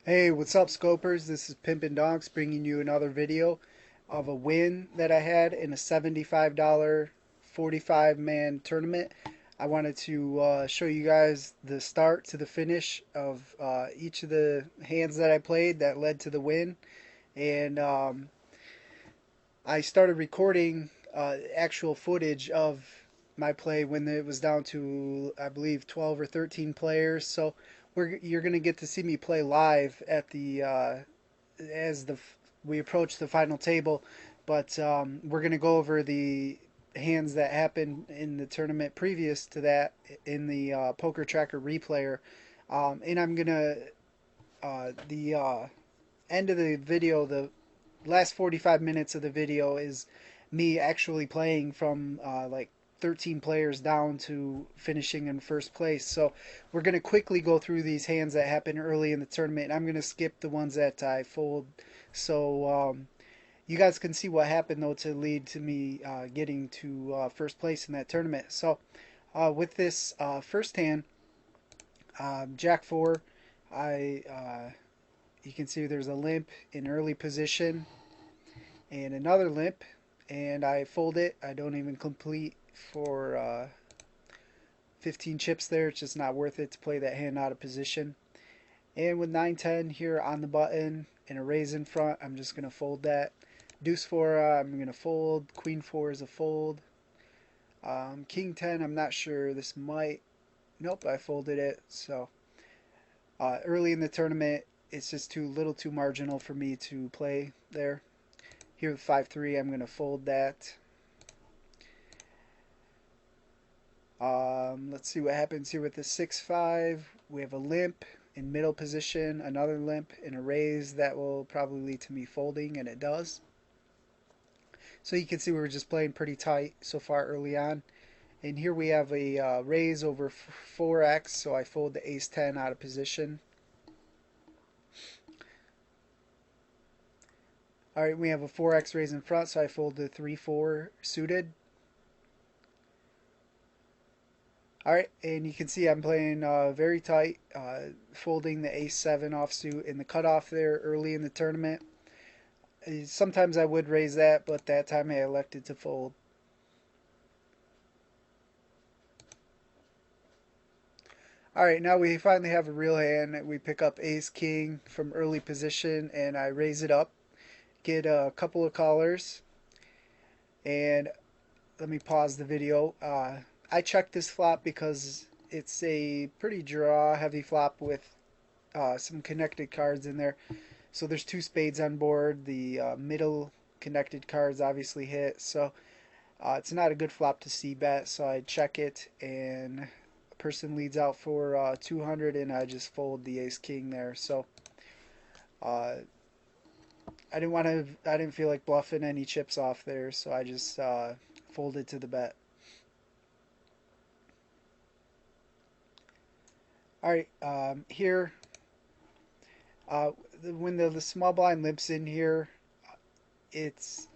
Hey, what's up, Scopers? This is Pimpin' Donks bringing you another video of a win that I had in a $75 45-man tournament. I wanted to show you guys the start to the finish of each of the hands that I played that led to the win. And I started recording actual footage of my play when it was down to, I believe, 12 or 13 players. So you're going to get to see me play live at the as we approach the final table. But we're going to go over the hands that happened in the tournament previous to that in the Poker Tracker replayer. And I'm going to, the end of the video, the last 45 minutes of the video is me actually playing from like 13 players down to finishing in first place. So we're going to quickly go through these hands that happen early in the tournament. And I'm going to skip the ones that I fold. So you guys can see what happened though to lead to me getting to first place in that tournament. So with this first hand, Jack 4, you can see there's a limp in early position and another limp, and I fold it. I don't even complete for 15 chips there. It's just not worth it to play that hand out of position. And with 9-10 here on the button and a raise in front, I'm just going to fold that. Deuce 4, I'm going to fold. Queen 4 is a fold. King 10, I'm not sure. This might... Nope, I folded it. So early in the tournament, it's just too little too marginal for me to play there. Here with 5-3, I'm going to fold that. Let's see what happens here with the 6-5. We have a limp in middle position, another limp in a raise. That will probably lead to me folding, and it does. So you can see we're just playing pretty tight so far early on. And here we have a raise over 4x, so I fold the ace-10 out of position. Alright, we have a 4x raise in front, so I fold the 3-4 suited. Alright, and you can see I'm playing very tight, folding the ace-7 offsuit in the cutoff there early in the tournament. Sometimes I would raise that, but that time I elected to fold. Alright, now we finally have a real hand. We pick up ace-king from early position, and I raise it up, get a couple of callers, and let me pause the video. I checked this flop because it's a pretty draw heavy flop with some connected cards in there. So there's two spades on board. The middle connected cards obviously hit. So it's not a good flop to c bet. So I check it, and a person leads out for 200, and I just fold the ace king there. So uh, I didn't feel like bluffing any chips off there. So I just folded to the bet. All right, here, when the small blind limps in here, it's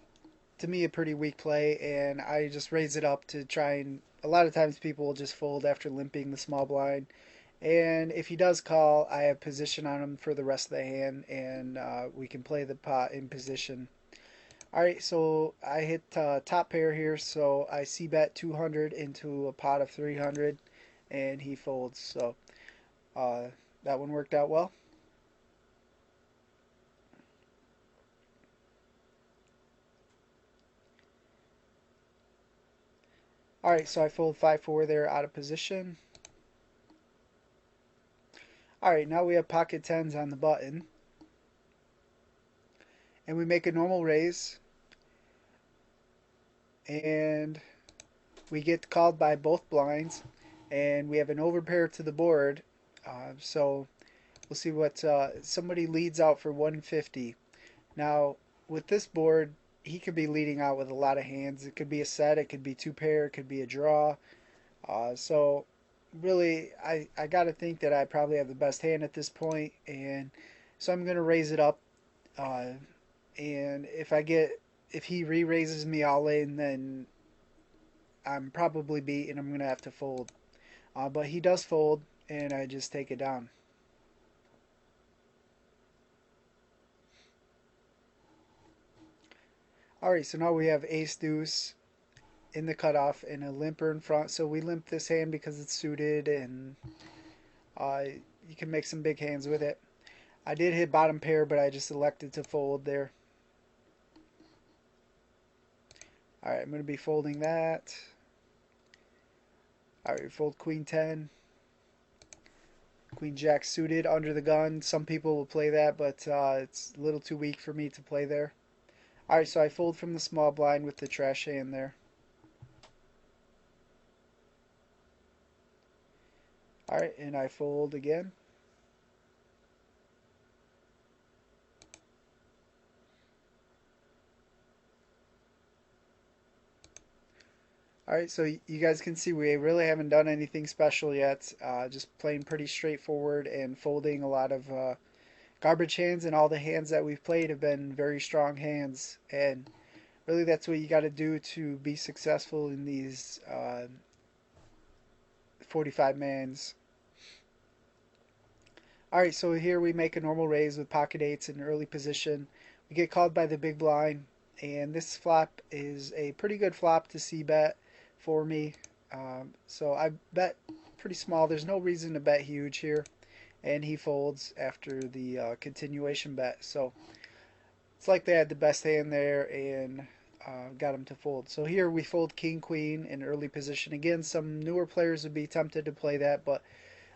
to me a pretty weak play, and I just raise it up to try and. A lot of times people will just fold after limping the small blind, and if he does call, I have position on him for the rest of the hand, and we can play the pot in position. All right, so I hit top pair here, so I c bet 200 into a pot of 300, and he folds. So uh, that one worked out well. Alright, so I fold 5-4 there out of position. Alright, now we have pocket tens on the button. And we make a normal raise. And we get called by both blinds. And we have an overpair to the board. So we'll see what somebody leads out for 150. Now, with this board, he could be leading out with a lot of hands. It could be a set, it could be two pair, it could be a draw. So really, I got to think that I probably have the best hand at this point, and so I'm going to raise it up. Uh, and if he re-raises me all in, then I'm probably beat, and I'm going to have to fold. But he does fold, and I just take it down. Alright, so now we have ace deuce in the cutoff and a limper in front. So we limp this hand because it's suited, and uh, you can make some big hands with it. I did hit bottom pair, but I just elected to fold there. Alright, I'm going to be folding that. Alright, we fold queen 10. Queen jack suited under the gun. Some people will play that, but it's a little too weak for me to play there. Alright, so I fold from the small blind with the trash hand there. Alright, and I fold again. Alright, so you guys can see we really haven't done anything special yet. Just playing pretty straightforward and folding a lot of garbage hands, and all the hands that we've played have been very strong hands. And really that's what you got to do to be successful in these 45 mans. Alright, so here we make a normal raise with pocket eights in early position. We get called by the big blind, and this flop is a pretty good flop to c bet for me. So I bet pretty small. There's no reason to bet huge here. And he folds after the continuation bet. So it's like they had the best hand there and got him to fold. So here we fold king queen in early position. Again, some newer players would be tempted to play that, but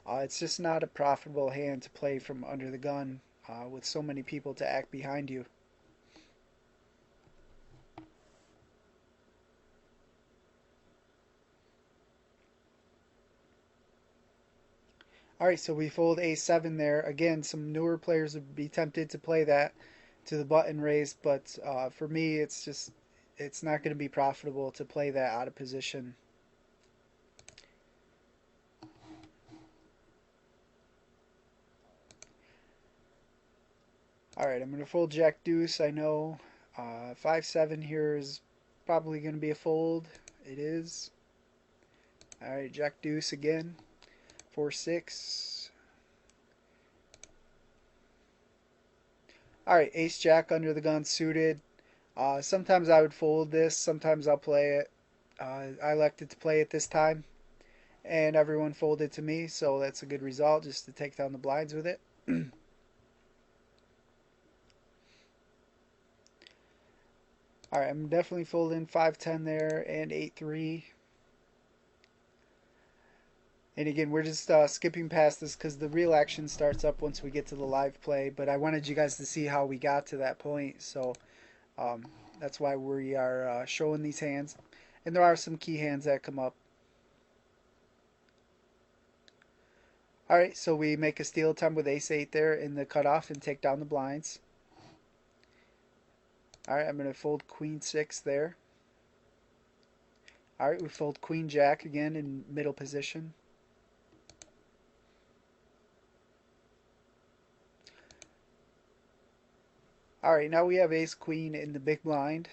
it's just not a profitable hand to play from under the gun with so many people to act behind you. Alright, so we fold a7 there. Again, some newer players would be tempted to play that to the button raise, but for me, it's not going to be profitable to play that out of position. Alright, I'm going to fold jack deuce. I know 5-7 here is probably going to be a fold. It is. Alright, jack deuce again. 4-6. Alright, ace jack under the gun suited. Sometimes I would fold this, sometimes I'll play it. I elected to play it this time, and everyone folded to me, so that's a good result just to take down the blinds with it. Alright, I'm definitely folding 5-10 there and 8-3. And again, we're just skipping past this because the real action starts up once we get to the live play. But I wanted you guys to see how we got to that point. So um, that's why we are showing these hands. And there are some key hands that come up. Alright, so we make a steal attempt with ace-8 there in the cutoff and take down the blinds. Alright, I'm going to fold queen-6 there. Alright, we fold queen-jack again in middle position. Alright, now we have ace-queen in the big blind.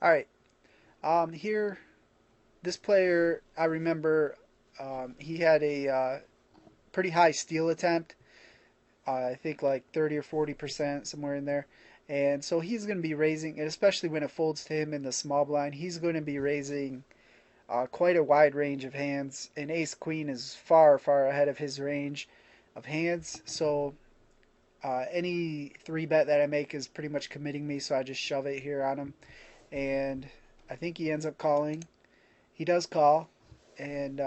Alright, here, this player, I remember he had a pretty high steal attempt. I think like 30 or 40%, somewhere in there. And so he's going to be raising, and especially when it folds to him in the small blind, he's going to be raising quite a wide range of hands. And ace queen is far, far ahead of his range of hands. So any 3-bet that I make is pretty much committing me, so I just shove it here on him. And I think he ends up calling. He does call, and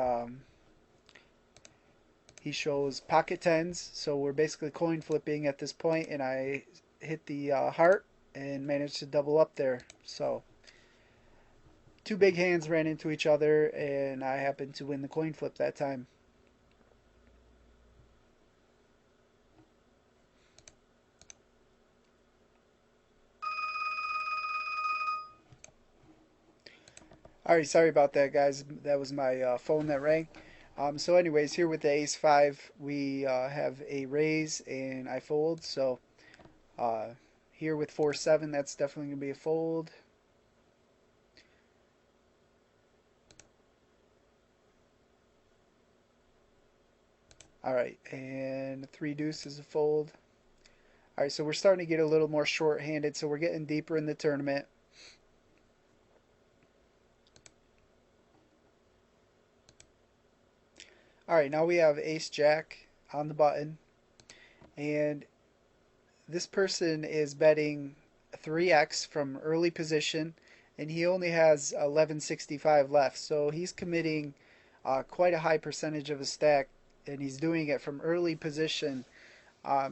he shows pocket tens, so we're basically coin flipping at this point, and I hit the heart and managed to double up there. So two big hands ran into each other, and I happened to win the coin flip that time. Alright, sorry about that, guys. That was my phone that rang. So anyways, here with the ace-5, we have a raise, and I fold. So here with 4-7, that's definitely going to be a fold. Alright, and 3 deuce is a fold. All right, so we're starting to get a little more short-handed, so we're getting deeper in the tournament. All right, now we have Ace Jack on the button, and this person is betting 3x from early position, and he only has 1165 left, so he's committing quite a high percentage of his stack, and he's doing it from early position.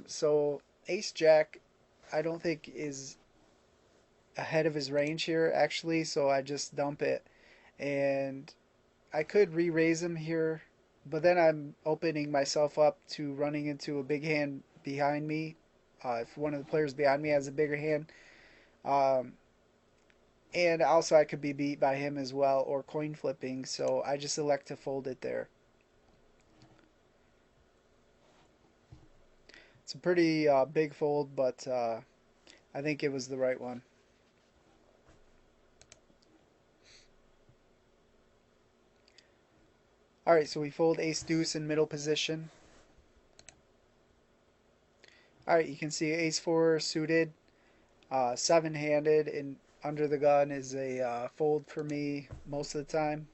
So Ace Jack, I don't think is ahead of his range here actually, so I just dump it, and I could re-raise him here, but then I'm opening myself up to running into a big hand behind me. If one of the players behind me has a bigger hand, um, and also I could be beat by him as well or coin flipping, so I just elect to fold it there. It's a pretty big fold, but I think it was the right one. All right, so we fold ace deuce in middle position. All right, you can see ace four suited, seven-handed, and under the gun is a fold for me most of the time.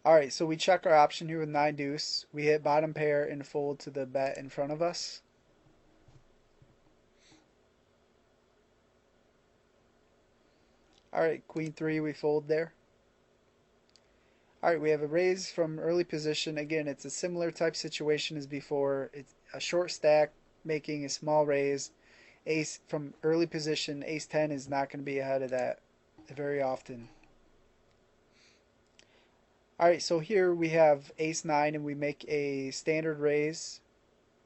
All right, so we check our option here with nine deuce. We hit bottom pair and fold to the bet in front of us. All right, queen three, we fold there. All right, we have a raise from early position. Again, it's a similar type situation as before. It's a short stack making a small raise. Ace from early position, ace 10 is not going to be ahead of that very often. All right, so here we have ace 9 and we make a standard raise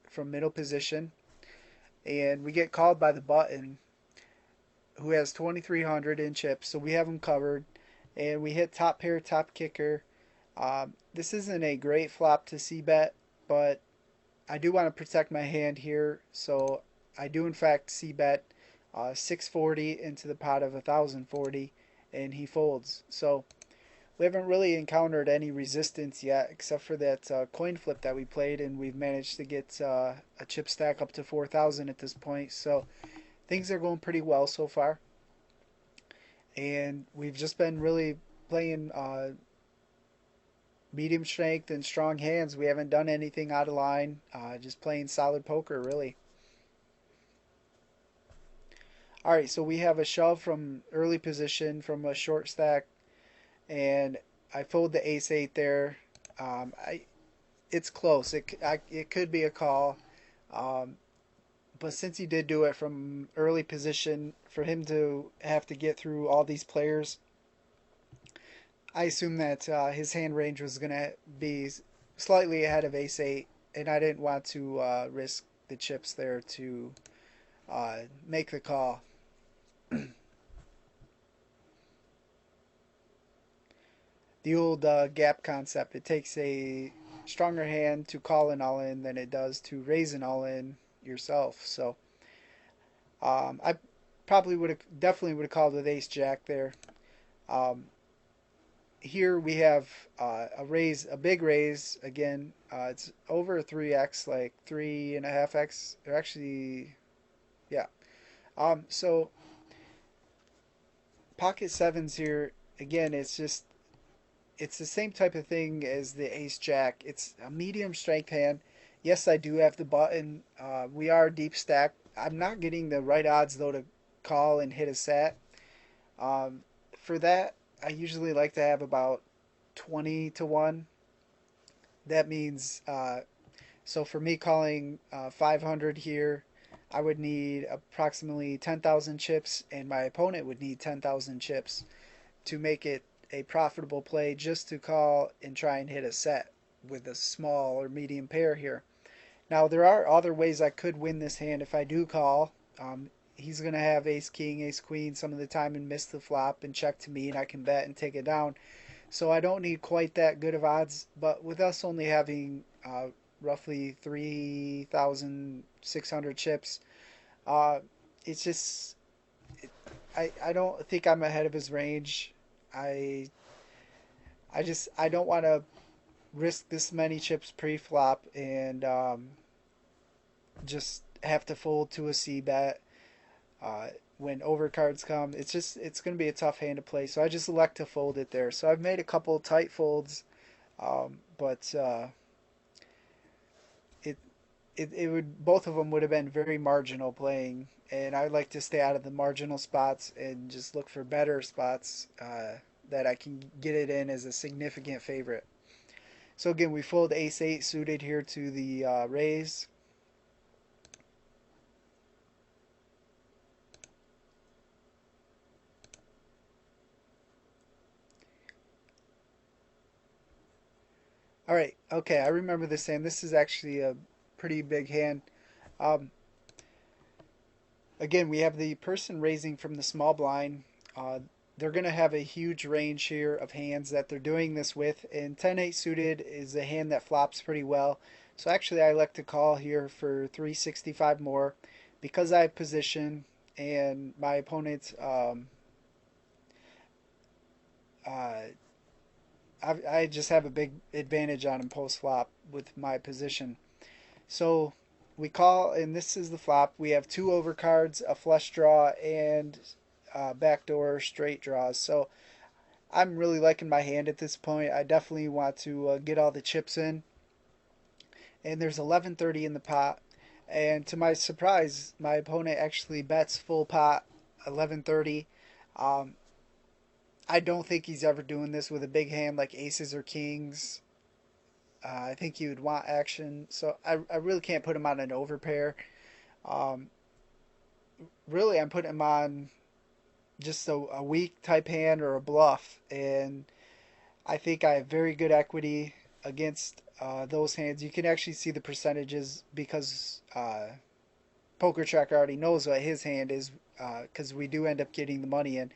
from middle position. And we get called by the button who has 2300 in chips, so we have him covered. And we hit top pair, top kicker. This isn't a great flop to c-bet, but I do want to protect my hand here, so I do in fact c-bet 640 into the pot of 1040, and he folds. So we haven't really encountered any resistance yet, except for that coin flip that we played, and we've managed to get a chip stack up to 4,000 at this point. So things are going pretty well so far, and we've just been really playing medium strength and strong hands. We haven't done anything out of line, just playing solid poker, really. All right, so we have a shove from early position from a short stack, and I fold the ace eight there. It's close. It could be a call, um, but since he did do it from early position, for him to have to get through all these players, I assume that his hand range was going to be slightly ahead of ace eight, and I didn't want to risk the chips there to make the call. The old gap concept. It takes a stronger hand to call an all in than it does to raise an all in yourself. So I probably would have definitely would have called with ace jack there. Um, Here we have a raise, a big raise again. It's over 3x, like 3.5x. Or actually, yeah. So pocket sevens here again. It's the same type of thing as the ace jack. It's a medium strength hand. Yes, I do have the button. We are deep stacked. I'm not getting the right odds though to call and hit a set. For that, I usually like to have about 20 to 1. That means, so for me calling 500 here, I would need approximately 10,000 chips, and my opponent would need 10,000 chips to make it a profitable play just to call and try and hit a set with a small or medium pair here. Now, there are other ways I could win this hand if I do call. He's going to have ace king, ace queen some of the time and miss the flop and check to me, and I can bet and take it down. So I don't need quite that good of odds, but with us only having roughly 3,600 chips, uh, it's just, I don't think I'm ahead of his range. I I don't want to risk this many chips pre-flop and just have to fold to a C bet uh, when overcards come. It's going to be a tough hand to play. So I just elect to fold it there. So I've made a couple tight folds, but it it would both of them would have been very marginal playing, and I like to stay out of the marginal spots and just look for better spots that I can get it in as a significant favorite. So again, we fold ace eight suited here to the raise. All right, okay, I remember this hand. This is actually a pretty big hand. Um, Again, we have the person raising from the small blind. Uh, they're going to have a huge range here of hands that they're doing this with, and 10-8 suited is a hand that flops pretty well. So actually, I like to call here for 365 more because I have position and my opponent. Uh, I just have a big advantage on him post flop with my position. So we call, and this is the flop. We have two overcards, a flush draw, and backdoor straight draws. So I'm really liking my hand at this point. I definitely want to get all the chips in. And there's 1130 in the pot. And to my surprise, my opponent actually bets full pot 1130. Um, I don't think he's ever doing this with a big hand like aces or kings. I think he would want action. So I really can't put him on an overpair. Um, Really, I'm putting him on just a weak type hand or a bluff. And I think I have very good equity against those hands. You can actually see the percentages because Poker Track already knows what his hand is because we do end up getting the money in.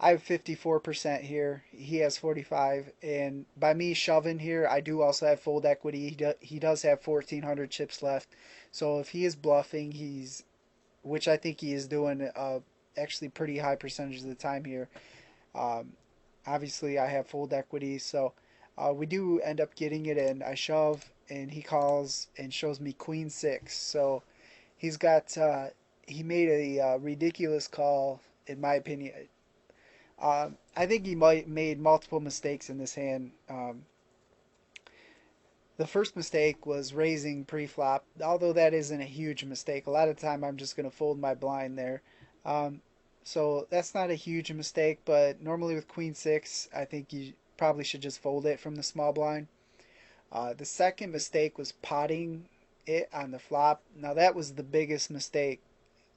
I have 54% here. He has 45, and by me shoving here, I do also have fold equity. He does have 1,400 chips left. So if he is bluffing, which I think he is doing actually pretty high percentage of the time here. Um, Obviously, I have fold equity, so we do end up getting it in. I shove, and he calls and shows me queen six. So he's got he made a ridiculous call in my opinion. I think he might made multiple mistakes in this hand. The first mistake was raising pre-flop, although that isn't a huge mistake. A lot of time I'm just going to fold my blind there. Um, so that's not a huge mistake, but normally with queen six, I think you probably should just fold it from the small blind. The second mistake was potting it on the flop. Now that was the biggest mistake.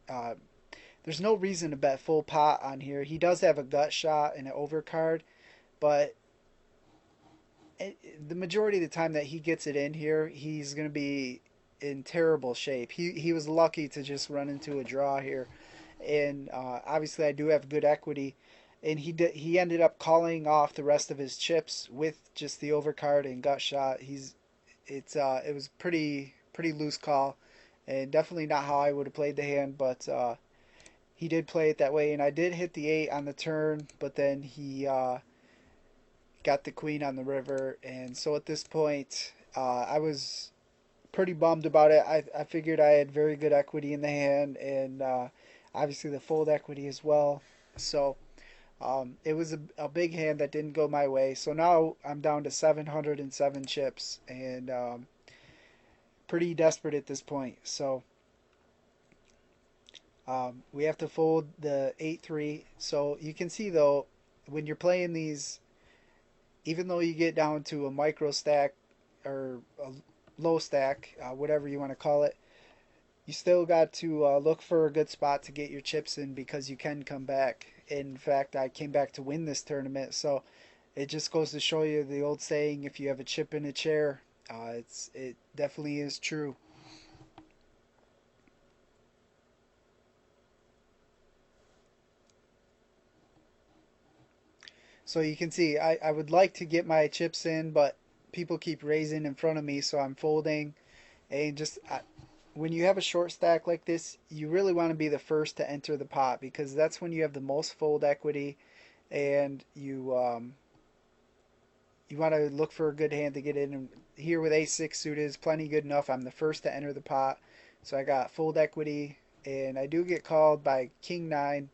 Uh, there's no reason to bet full pot on here. He does have a gut shot and an overcard, but the majority of the time that he gets it in here, he's going to be in terrible shape. He was lucky to just run into a draw here, and obviously I do have good equity, and he ended up calling off the rest of his chips with just the overcard and gut shot. It was pretty loose call, and definitely not how I would have played the hand, but he did play it that way, and I did hit the eight on the turn, but then he got the queen on the river, and so at this point, I was pretty bummed about it. I figured I had very good equity in the hand, and obviously the fold equity as well. So it was a big hand that didn't go my way. So now I'm down to 707 chips, and pretty desperate at this point. So we have to fold the 8-3. So you can see though, when you're playing these, even though you get down to a micro stack or a low stack, whatever you want to call it, you still got to look for a good spot to get your chips in because you can come back. In fact, I came back to win this tournament, so it just goes to show you the old saying: if you have a chip in a chair, it definitely is true. So you can see I would like to get my chips in, but people keep raising in front of me, so I'm folding. And just when you have a short stack like this, you really want to be the first to enter the pot because that's when you have the most fold equity, and you want to look for a good hand to get in. And here with ace-6 suited is plenty good enough. I'm the first to enter the pot, so I got fold equity, and I do get called by king-9,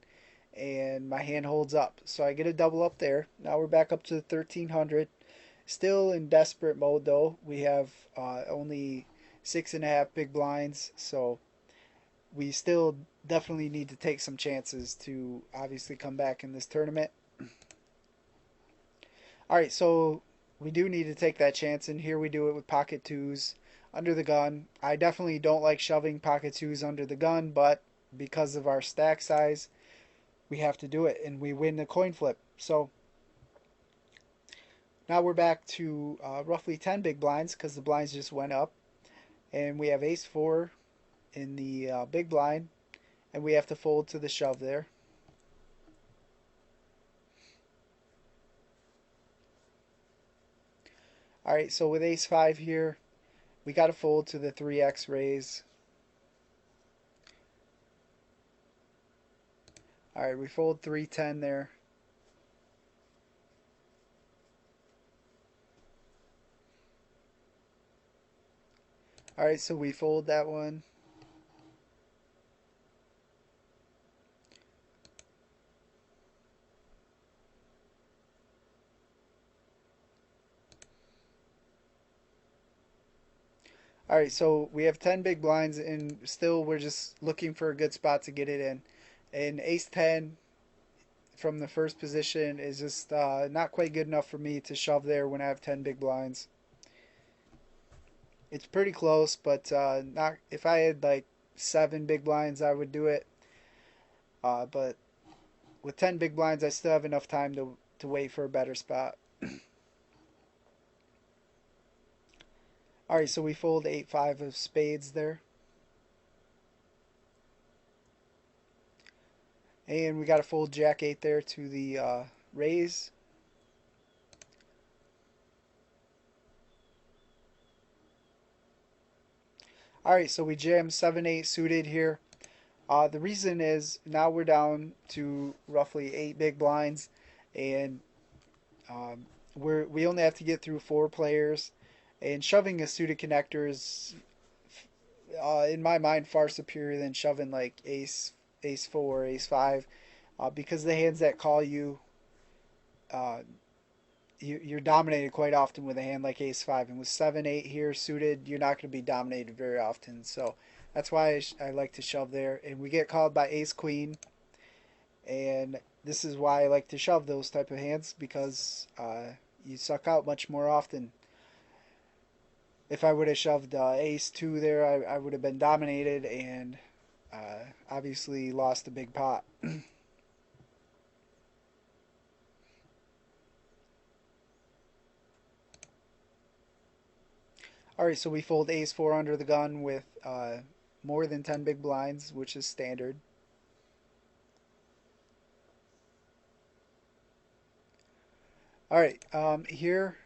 and my hand holds up. So I get a double up there. Now we're back up to 1300. Still in desperate mode though. We have only 6.5 big blinds, so we still definitely need to take some chances to obviously come back in this tournament. All right, so we do need to take that chance, and here we do it with pocket twos under the gun. I definitely don't like shoving pocket twos under the gun, but because of our stack size, we have to do it, and we win the coin flip. So now we're back to roughly 10 big blinds because the blinds just went up, and we have ace-4 in the big blind, and we have to fold to the shove there. All right, so with ace-5 here, we got to fold to the 3x raise. All right, we fold 3-10 there. All right, so we fold that one. All right, so we have 10 big blinds, and still we're just looking for a good spot to get it in. And ace-10 from the first position is just not quite good enough for me to shove there when I have 10 big blinds. It's pretty close, but not. If I had like 7 big blinds, I would do it. But with 10 big blinds, I still have enough time to wait for a better spot. All right, so we fold 8-5 of spades there. And we got to fold jack-8 there to the raise. All right, so we jam 7-8 suited here. The reason is now we're down to roughly 8 big blinds, and we only have to get through 4 players. And shoving a suited connector is, in my mind, far superior than shoving like ace-4, ace-5, because the hands that call you, uh, you're dominated quite often with a hand like ace-5, and with 7-8 here suited, you're not going to be dominated very often. So that's why I like to shove there, and we get called by ace-queen, and this is why I like to shove those type of hands, because you suck out much more often. If I would have shoved ace-2 there, I would have been dominated and obviously lost a big pot. All right, so we fold ace-4 under the gun with more than 10 big blinds, which is standard. All right, here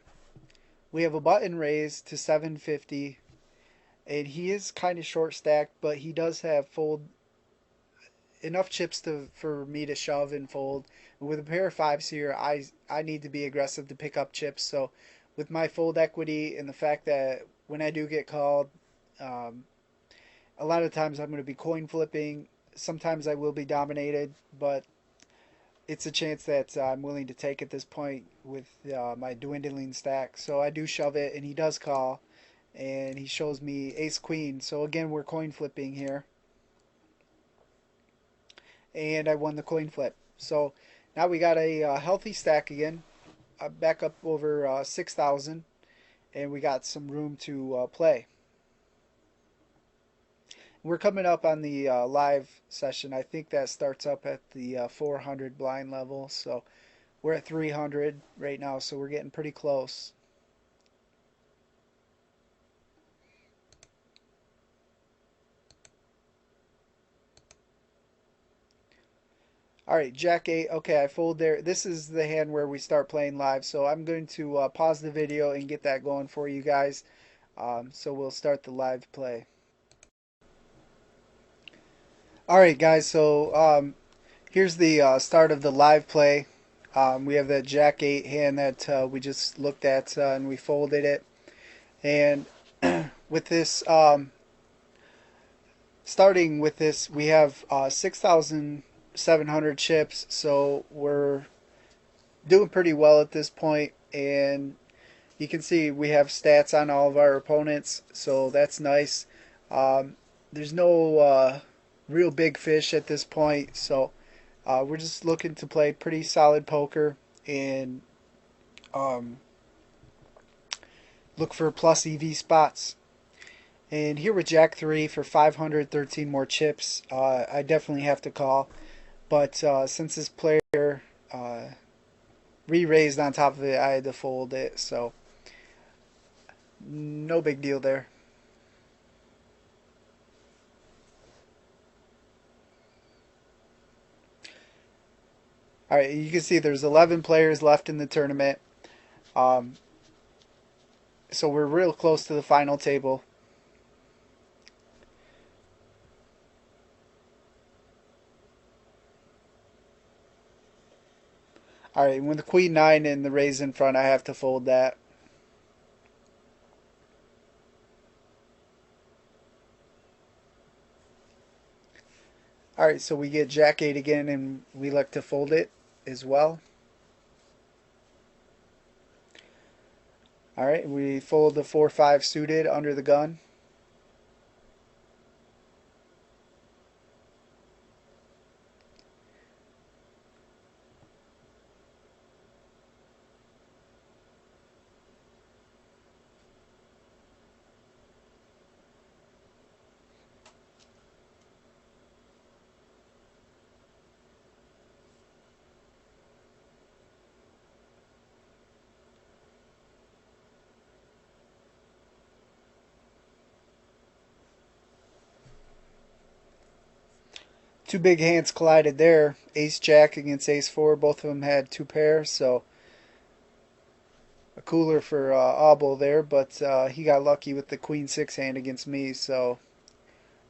we have a button raise to 750, and he is kind of short stacked, but he does have fold enough chips for me to shove and fold. With a pair of 5s here, I need to be aggressive to pick up chips. So with my fold equity and the fact that when I do get called, um, a lot of times I'm going to be coin flipping. Sometimes I will be dominated, but it's a chance that I'm willing to take at this point with my dwindling stack. So I do shove it, and he does call, and he shows me ace queen. So again, we're coin flipping here, and I won the coin flip. So now we got a healthy stack again, back up over 6,000, and we got some room to play. We're coming up on the live session. I think that starts up at the 400 blind level. So we're at 300 right now, so we're getting pretty close. All right, Jack 8. Okay, I fold there. This is the hand where we start playing live. So I'm going to pause the video and get that going for you guys. So we'll start the live play. All right, guys. So here's the start of the live play. We have that Jack 8 hand that we just looked at and we folded it. And with this, starting with this, we have 6,700 chips, so we're doing pretty well at this point. And you can see we have stats on all of our opponents, so that's nice. There's no real big fish at this point, so we're just looking to play pretty solid poker and um, look for plus EV spots. And here with Jack 3 for 513 more chips, I definitely have to call. But since this player uh, re-raised on top of it, I had to fold it. So no big deal there. All right, you can see there's 11 players left in the tournament. Um, so we're real close to the final table. All right, with the queen 9 and the raise in front, I have to fold that. All right, so we get Jack 8 again, and we like to fold it as well. All right, we fold the 4-5 suited under the gun. Two big hands collided there. Ace Jack against Ace 4. Both of them had two pairs, so a cooler for Auble there, but he got lucky with the Queen 6 hand against me, so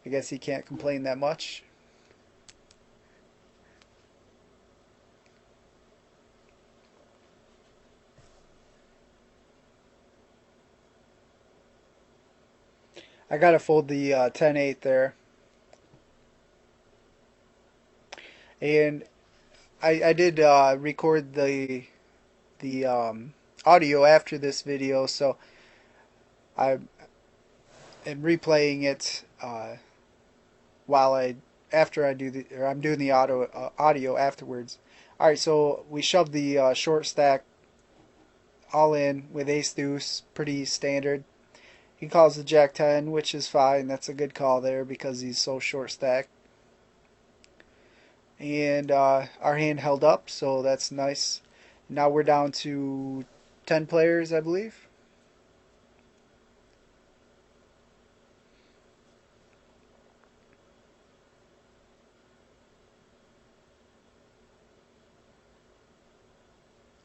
I guess he can't complain that much. I gotta fold the 10-8 there. And I did record the audio after this video, so I am replaying it while I after I do the or I'm doing the audio afterwards. All right, so we shoved the short stack all in with ace deuce, pretty standard. He calls the jack 10, which is fine. That's a good call there because he's so short stacked. And our hand held up, so that's nice. Now we're down to 10 players, I believe.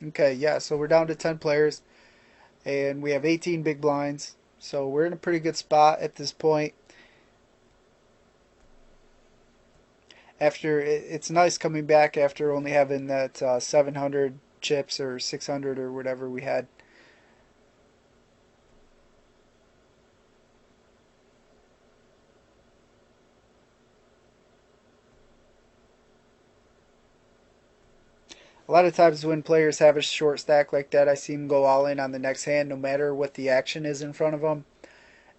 Okay, yeah, so we're down to 10 players, and we have 18 big blinds. So we're in a pretty good spot at this point. After it's nice coming back after only having that 700 chips or 600 or whatever we had. A lot of times when players have a short stack like that, I see them go all in on the next hand no matter what the action is in front of them.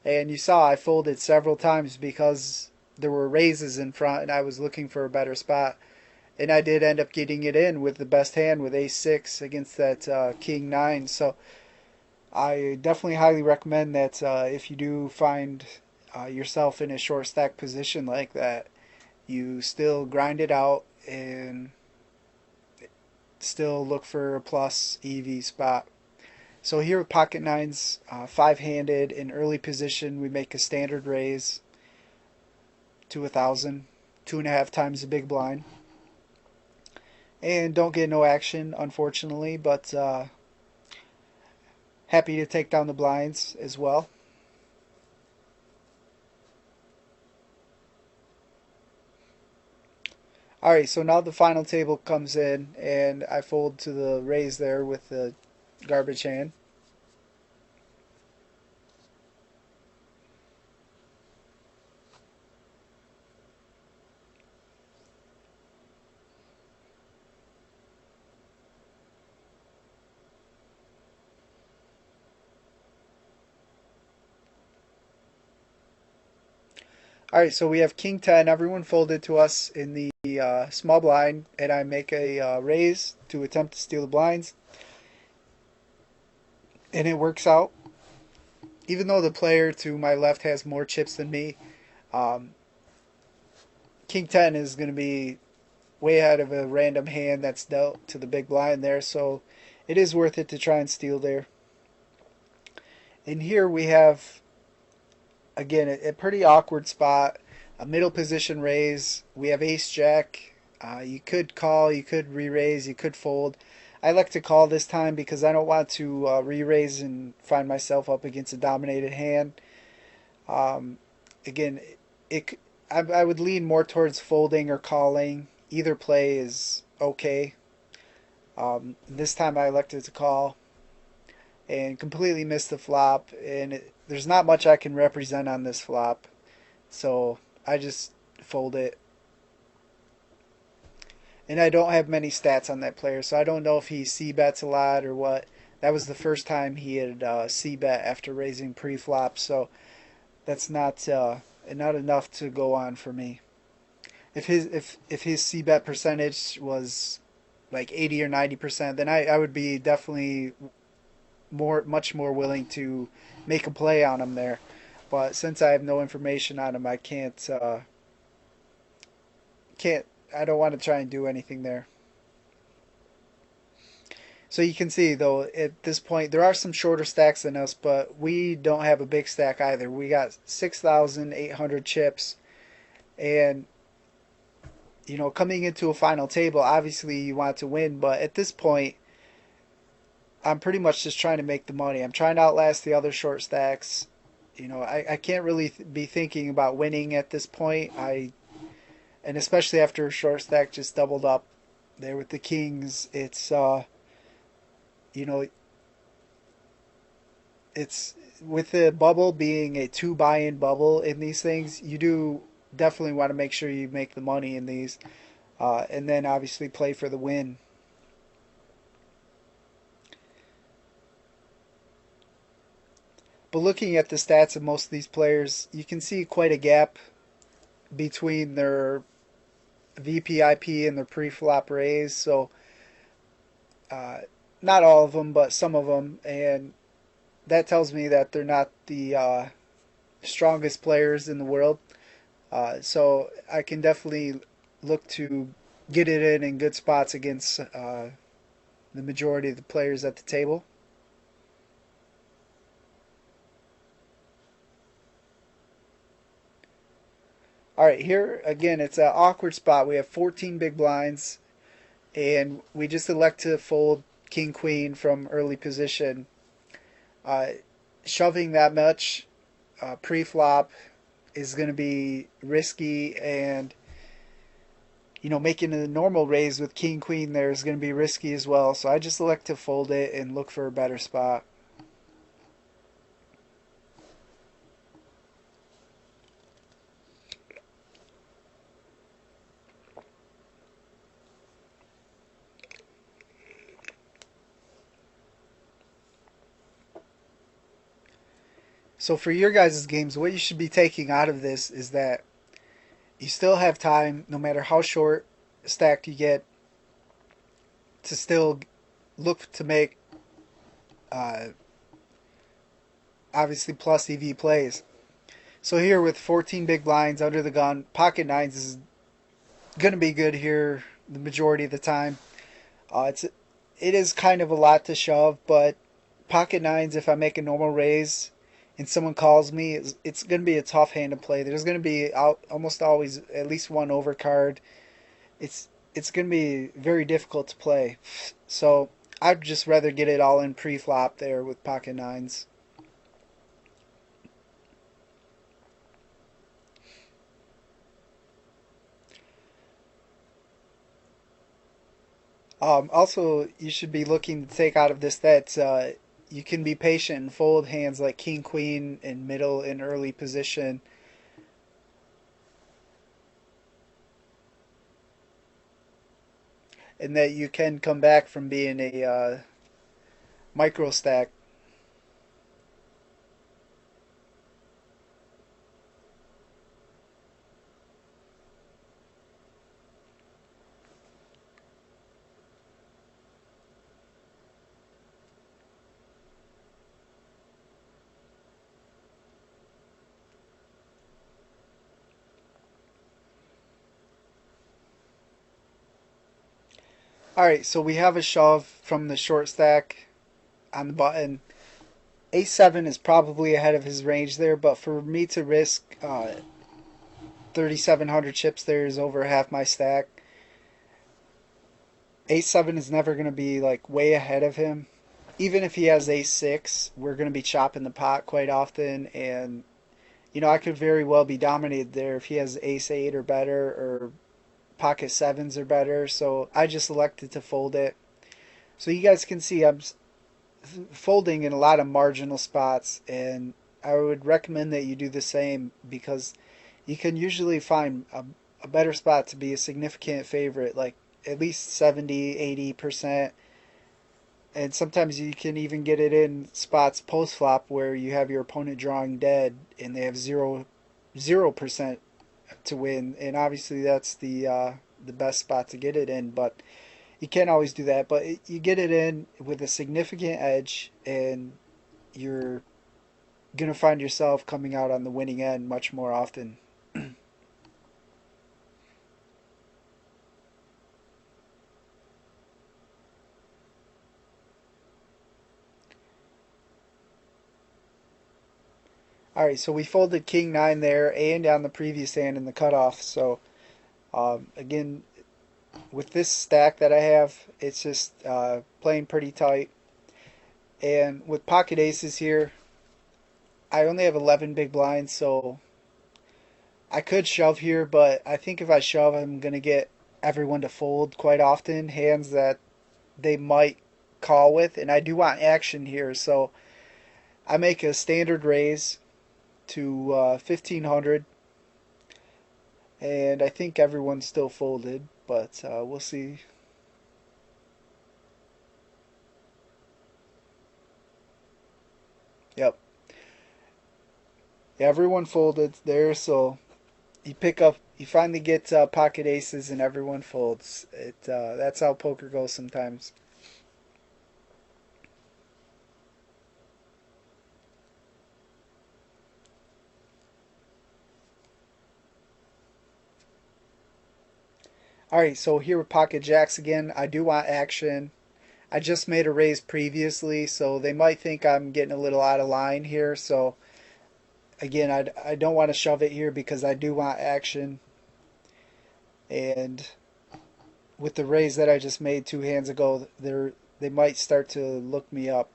And you saw I folded several times because there were raises in front and I was looking for a better spot. And I did end up getting it in with the best hand with ace 6 against that king 9. So I definitely highly recommend that if you do find yourself in a short stack position like that, you still grind it out and still look for a plus EV spot. So here with pocket nines, five-handed in early position, we make a standard raise to 1,000, 2.5 times the big blind, and don't get no action unfortunately, but happy to take down the blinds as well. All right, so now the final table comes in, and I fold to the raise there with the garbage hand. All right, so we have King 10. Everyone folded to us in the small blind, and I make a raise to attempt to steal the blinds, and it works out. Even though the player to my left has more chips than me, um, King 10 is going to be way ahead of a random hand that's dealt to the big blind there, so it is worth it to try and steal there. And here we have, again, a pretty awkward spot, a middle position raise. We have ace jack. You could call, you could re-raise, you could fold. I like to call this time because I don't want to re-raise and find myself up against a dominated hand. Um, Again, it I would lean more towards folding or calling. Either play is okay. This time I elected to call and completely missed the flop, and there's not much I can represent on this flop, so I just fold it. And I don't have many stats on that player, so I don't know if he c-bets a lot or what. That was the first time he had c-bet after raising pre-flop, so that's not enough to go on for me. If his c-bet percentage was like 80 or 90%, then I would be definitely much more willing to make a play on him there. But since I have no information on him, I can't I don't want to try and do anything there. So you can see though at this point there are some shorter stacks than us, but we don't have a big stack either. We got 6,800 chips, and coming into a final table, obviously you want to win, but at this point I'm pretty much just trying to make the money. I'm trying to outlast the other short stacks. I can't really be thinking about winning at this point. And especially after a short stack just doubled up there with the kings, you know, it's with the bubble being a two buy-in bubble in these things, you do definitely want to make sure you make the money in these, and then obviously play for the win. But looking at the stats of most of these players, you can see quite a gap between their VPIP and their pre-flop raise. So uh, not all of them, but some of them, and that tells me that they're not the strongest players in the world. So I can definitely look to get it in good spots against the majority of the players at the table. All right, here again, it's an awkward spot. We have 14 big blinds, and we just elect to fold king queen from early position. Uh, Shoving that much pre-flop is going to be risky, and making a normal raise with king queen there is going to be risky as well. So I just elect to fold it and look for a better spot. So for your guys' games, what you should be taking out of this is that you still have time, no matter how short stacked you get, to still look to make uh, obviously plus EV plays. So here with 14 big blinds under the gun, pocket nines is going to be good here the majority of the time. It is kind of a lot to shove, but pocket nines, if I make a normal raise and someone calls me, it's going to be a tough hand to play. There's going to be almost always at least one overcard. It's going to be very difficult to play. So I'd just rather get it all in pre-flop there with pocket nines. Also, you should be looking to take out of this that you can be patient and fold hands like king, queen in middle and early position, and that you can come back from being a micro stack. All right, so we have a shove from the short stack on the button. A7 is probably ahead of his range there, but for me to risk 3,700 chips there is over half my stack. A7 is never going to be like way ahead of him. Even if he has A6, we're going to be chopping the pot quite often, and I could very well be dominated there if he has Ace 8 or better, or pocket sevens or better. So I just elected to fold it. So you guys can see I'm folding in a lot of marginal spots, and I would recommend that you do the same because you can usually find a better spot to be a significant favorite, like at least 70, 80%. And sometimes you can even get it in spots post flop where you have your opponent drawing dead and they have 0% to win, and obviously that's the best spot to get it in. But you can't always do that. But you get it in with a significant edge, and you're gonna find yourself coming out on the winning end much more often. All right, so we folded king nine there and on the previous hand in the cutoff. So again, with this stack that I have, it's just playing pretty tight. And with pocket aces here, I only have 11 big blinds, so I could shove here, but I think if I shove, I'm going to get everyone to fold quite often, hands that they might call with, and I do want action here, so I make a standard raise to 1500, and I think everyone's still folded, but we'll see. Yep, yeah, everyone folded there, so you finally get pocket aces, and everyone folds. That's how poker goes sometimes. All right, so here with pocket jacks again, I do want action. I just made a raise previously, so they might think I'm getting a little out of line here. So again, I don't want to shove it here because I do want action. And with the raise that I just made two hands ago, they might start to look me up.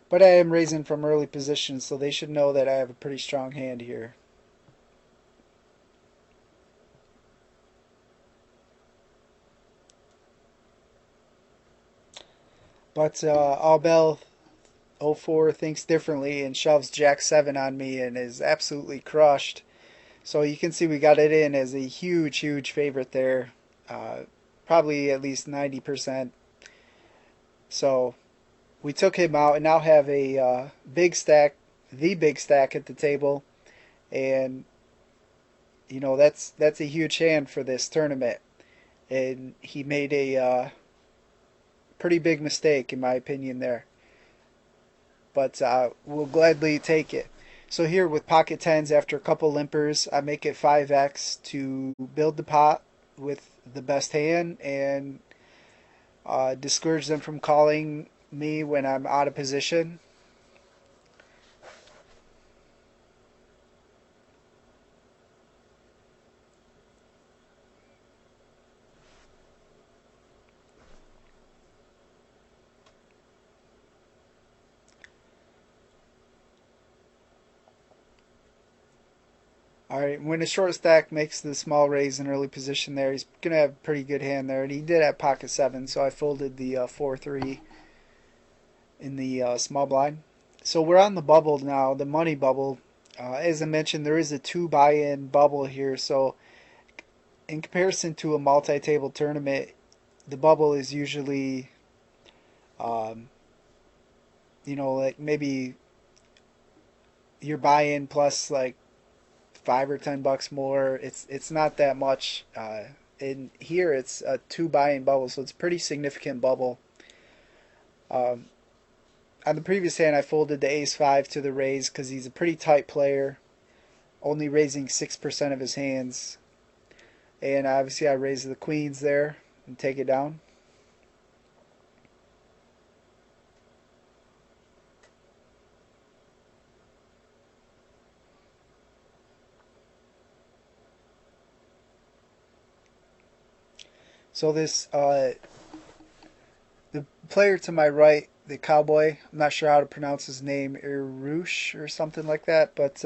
But I am raising from early positions, so they should know that I have a pretty strong hand here. But Albel 04 thinks differently and shoves Jack 7 on me and is absolutely crushed. So you can see we got it in as a huge, huge favorite there. Uh, Probably at least 90%. So we took him out and now have a big stack, the big stack at the table. And, that's a huge hand for this tournament. And he made a pretty big mistake, in my opinion, there. But we'll gladly take it. So here with pocket tens, after a couple limpers, I make it 5x to build the pot with the best hand and discourage them from calling me when I'm out of position. All right, when a short stack makes the small raise in early position there, he's going to have a pretty good hand there. And he did at pocket 7, so I folded the 4-3 in the small blind. So we're on the bubble now, the money bubble. As I mentioned, there is a 2 buy-in bubble here. So in comparison to a multi-table tournament, the bubble is usually, um, like maybe your buy-in plus like $5 or $10 more. It's not that much. In here, it's a 2 buy-in bubble, so it's a pretty significant bubble. Um, on the previous hand, I folded the ace-5 to the raise because he's a pretty tight player, only raising 6% of his hands. And obviously, I raise the queens there and take it down. So the player to my right, the cowboy, I'm not sure how to pronounce his name, Irush or something like that, but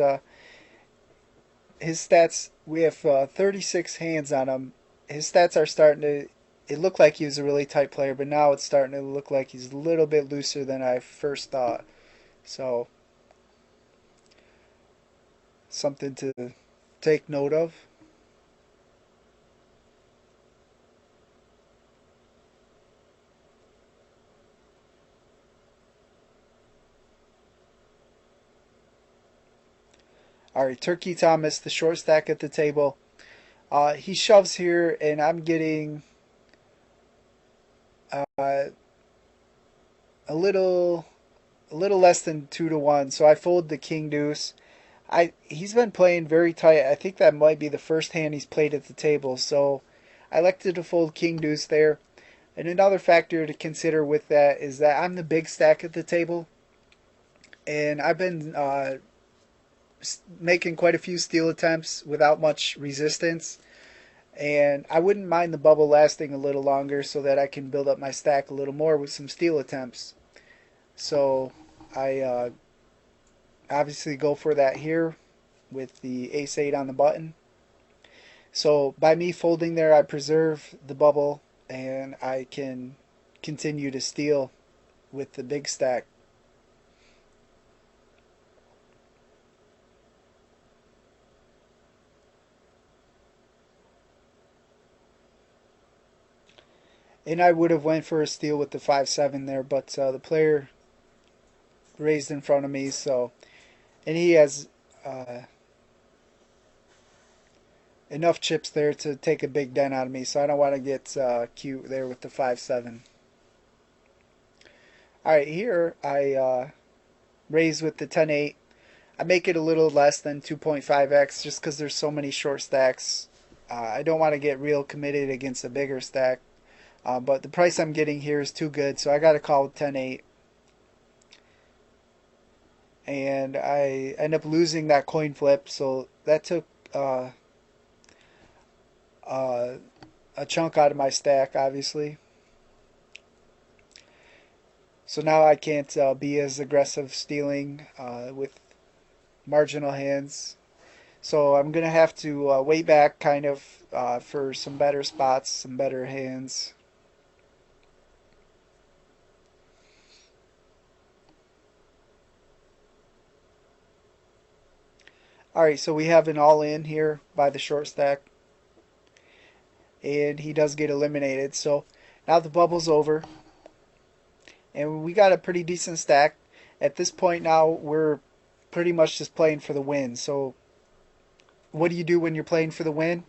his stats, we have 36 hands on him. His stats are starting to, it looked like he was a really tight player, but now it's starting to look like he's a little bit looser than I first thought. So, something to take note of. All right, Turkey Thomas, the short stack at the table. He shoves here, and I'm getting uh, a little a little less than 2-1. So I fold the king deuce. He's been playing very tight. I think that might be the first hand he's played at the table. So I elected to fold king deuce there. And another factor to consider with that is that I'm the big stack at the table, and I've been making quite a few steal attempts without much resistance. And I wouldn't mind the bubble lasting a little longer so that I can build up my stack a little more with some steal attempts. So I obviously go for that here with the ace-8 on the button. So by me folding there, I preserve the bubble and I can continue to steal with the big stack. And I would have went for a steal with the 5-7 there, but the player raised in front of me, so and he has uh, enough chips there to take a big dent out of me, so I don't want to get cute there with the 5-7. All right, here I raise with the 10-8. I make it a little less than 2.5x just because there's so many short stacks. I don't want to get real committed against a bigger stack, but the price I'm getting here is too good, so I got to call with 10-8. And I end up losing that coin flip, so that took uh, uh, a chunk out of my stack, obviously. So now I can't be as aggressive stealing with marginal hands. So I'm going to have to wait back kind of for some better spots, some better hands. Alright, so we have an all-in here by the short stack. And he does get eliminated. So now the bubble's over. And we got a pretty decent stack. At this point now, we're pretty much just playing for the win. So what do you do when you're playing for the win?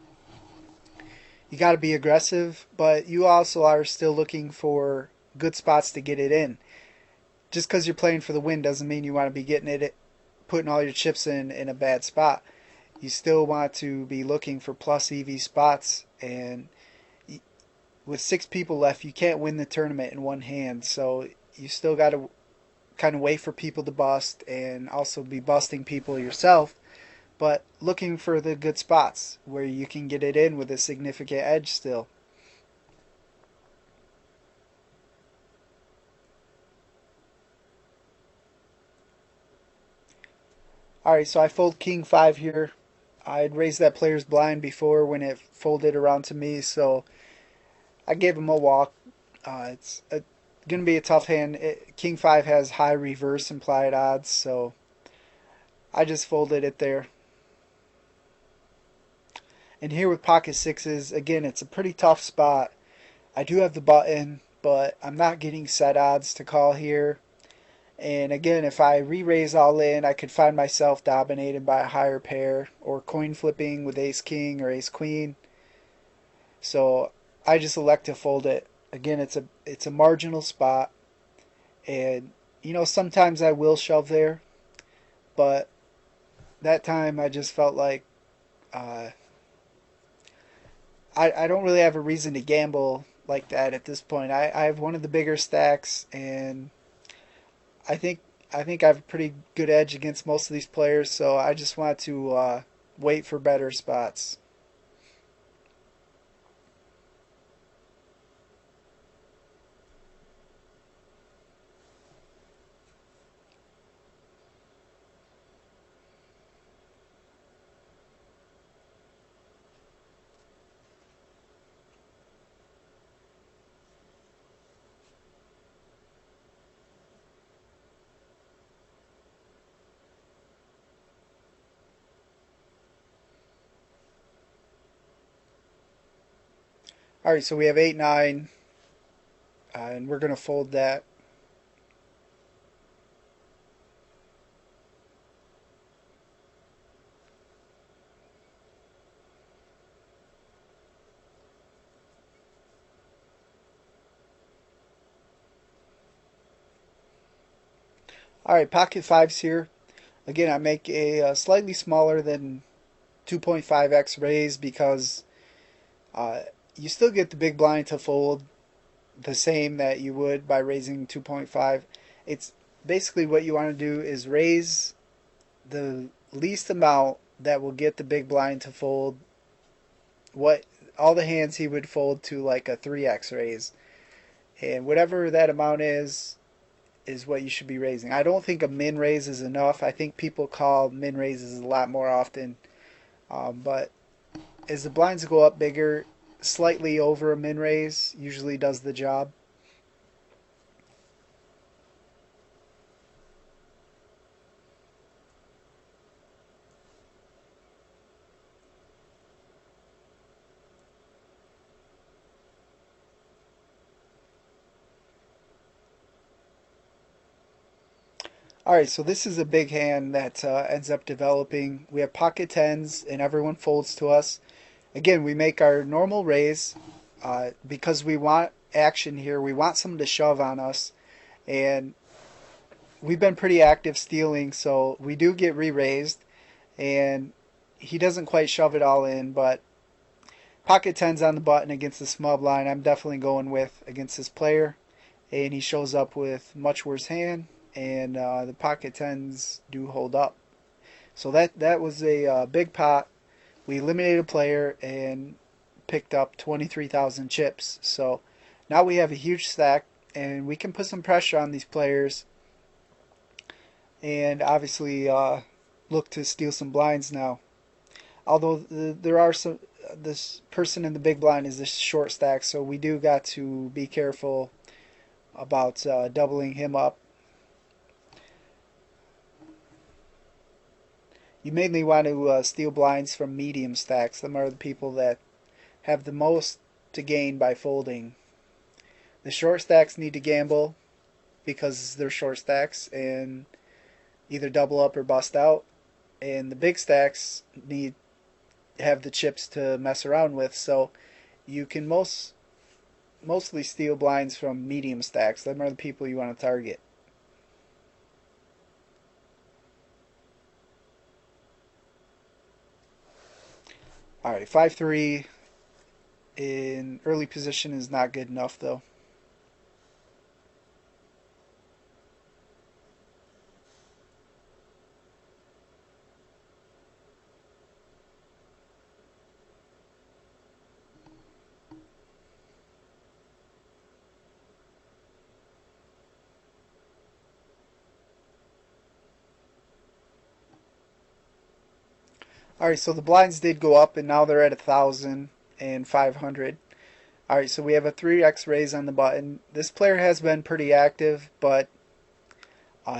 You got to be aggressive, but you also are still looking for good spots to get it in. Just because you're playing for the win doesn't mean you want to be getting it, putting all your chips in a bad spot. You still want to be looking for plus EV spots, and with 6 people left, you can't win the tournament in one hand. So you still got to kind of wait for people to bust and also be busting people yourself, but looking for the good spots where you can get it in with a significant edge still. All right, so I fold king 5 here. I'd raised that player's blind before when it folded around to me, so I gave him a walk. It's going to be a tough hand. King 5 has high reverse implied odds, so I just folded it there. And here with pocket sixes, again, it's a pretty tough spot. I do have the button, but I'm not getting set odds to call here. And again, if I re-raise all in, I could find myself dominated by a higher pair or coin flipping with ace king or ace queen. So I just elect to fold it. Again, it's a marginal spot, and sometimes I will shove there, but that time I just felt like uh, I don't really have a reason to gamble like that at this point. I have one of the bigger stacks, and I think I think I have a pretty good edge against most of these players, so I just want to wait for better spots. All right, so we have 8-9, and we're going to fold that. All right, pocket fives here. Again, I make a slightly smaller than 2.5x raise because uh, you still get the big blind to fold the same that you would by raising 2.5. It's basically what you want to do is raise the least amount that will get the big blind to fold what all the hands he would fold to like a 3x raise. And whatever that amount is what you should be raising. I don't think a min raise is enough. I think people call min raises a lot more often. But as the blinds go up bigger, slightly over a min raise usually does the job. All right, so this is a big hand that ends up developing. We have pocket tens, and everyone folds to us. Again, we make our normal raise because we want action here. We want someone to shove on us, and we've been pretty active stealing, so we do get re-raised, and he doesn't quite shove it all in, but pocket tens on the button against the small blind, I'm definitely going with against this player, and he shows up with much worse hand, and the pocket tens do hold up. So that was a big pot. We eliminated a player and picked up 23,000 chips. So now we have a huge stack, and we can put some pressure on these players, and obviously look to steal some blinds now. Although there are some, this person in the big blind is this short stack, so we do got to be careful about doubling him up. You mainly want to steal blinds from medium stacks. Them are the people that have the most to gain by folding. The short stacks need to gamble because they're short stacks and either double up or bust out. And the big stacks need have the chips to mess around with. So you can mostly steal blinds from medium stacks. Them are the people you want to target. All right, 5-3 in early position is not good enough though. All right, so the blinds did go up, and now they're at 1,500. All right, so we have a 3x raise on the button. This player has been pretty active, but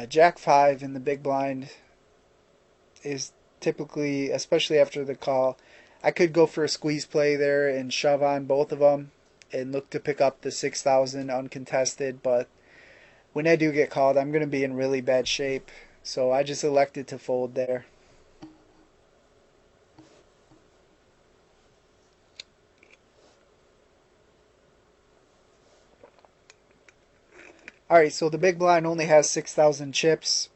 Jack 5 in the big blind is typically, especially after the call, I could go for a squeeze play there and shove on both of them and look to pick up the 6,000 uncontested, but when I do get called, I'm going to be in really bad shape, so I just elected to fold there. Alright, so the big blind only has 6,000 chips.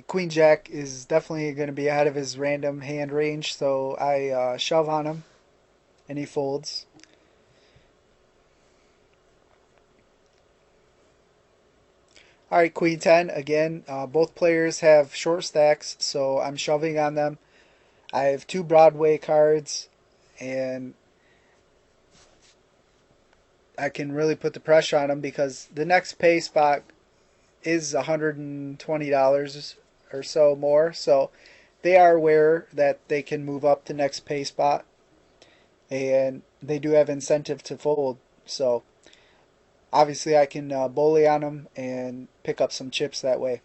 Queen Jack is definitely going to be ahead of his random hand range, so I shove on him and he folds. Alright, Queen 10 again. Both players have short stacks, so I'm shoving on them. I have two Broadway cards, and I can really put the pressure on them because the next pay spot is $120 or so more. So they are aware that they can move up to next pay spot, and they do have incentive to fold. So obviously I can bully on them and pick up some chips that way.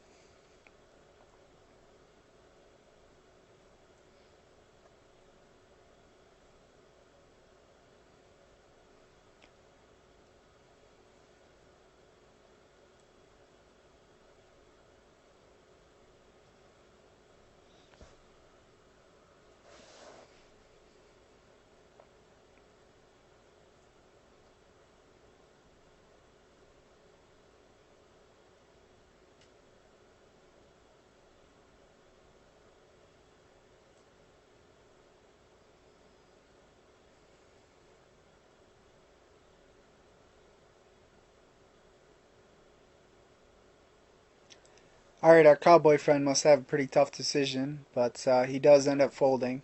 Alright, our cowboy friend must have a pretty tough decision, but he does end up folding.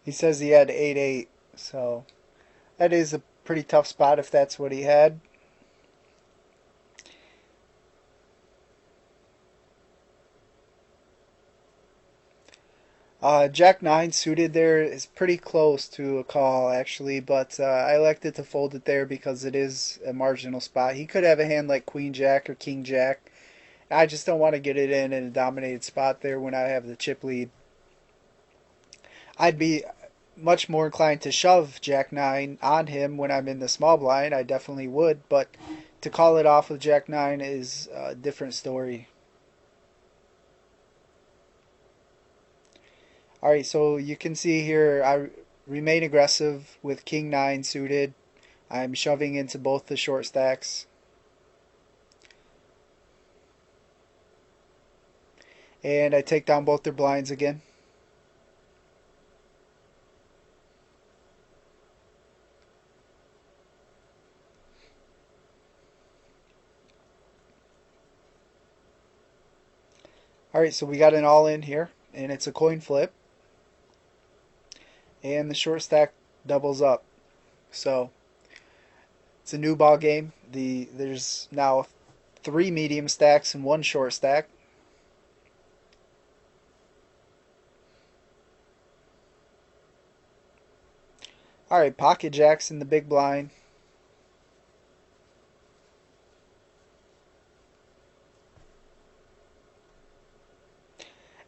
He says he had 8-8, so that is a pretty tough spot if that's what he had. Jack 9 suited there is pretty close to a call, actually, but I elected to fold it there because it is a marginal spot. He could have a hand like Queen Jack or King Jack. I just don't want to get it in a dominated spot there when I have the chip lead. I'd be much more inclined to shove Jack 9 on him when I'm in the small blind. I definitely would, but to call it off with Jack 9 is a different story. Alright, so you can see here I remain aggressive with King 9 suited. I'm shoving into both the short stacks. And I take down both their blinds again. Alright, so we got an all in here, and it's a coin flip. And the short stack doubles up. So it's a new ball game. There's now three medium stacks and one short stack. Alright, pocket jacks in the big blind.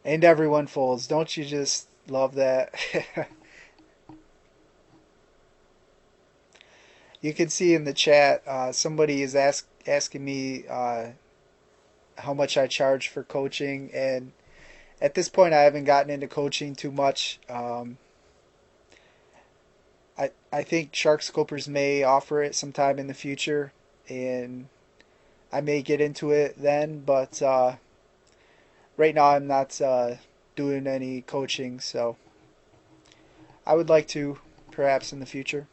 And everyone folds. Don't you just love that? You can see in the chat, somebody is asking me how much I charge for coaching, and at this point, I haven't gotten into coaching too much. I think SharkScopers may offer it sometime in the future, and I may get into it then. But right now, I'm not doing any coaching, so I would like to, perhaps in the future.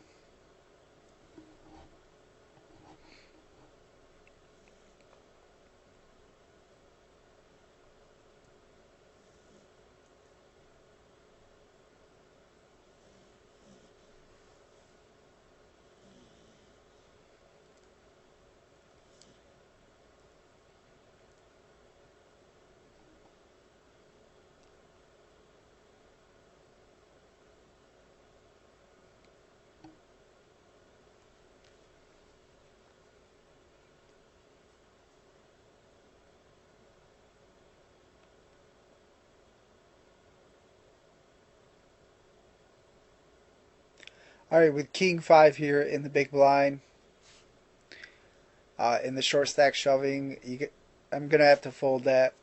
All right, with King 5 here in the big blind, in the short stack shoving, I'm going to have to fold that.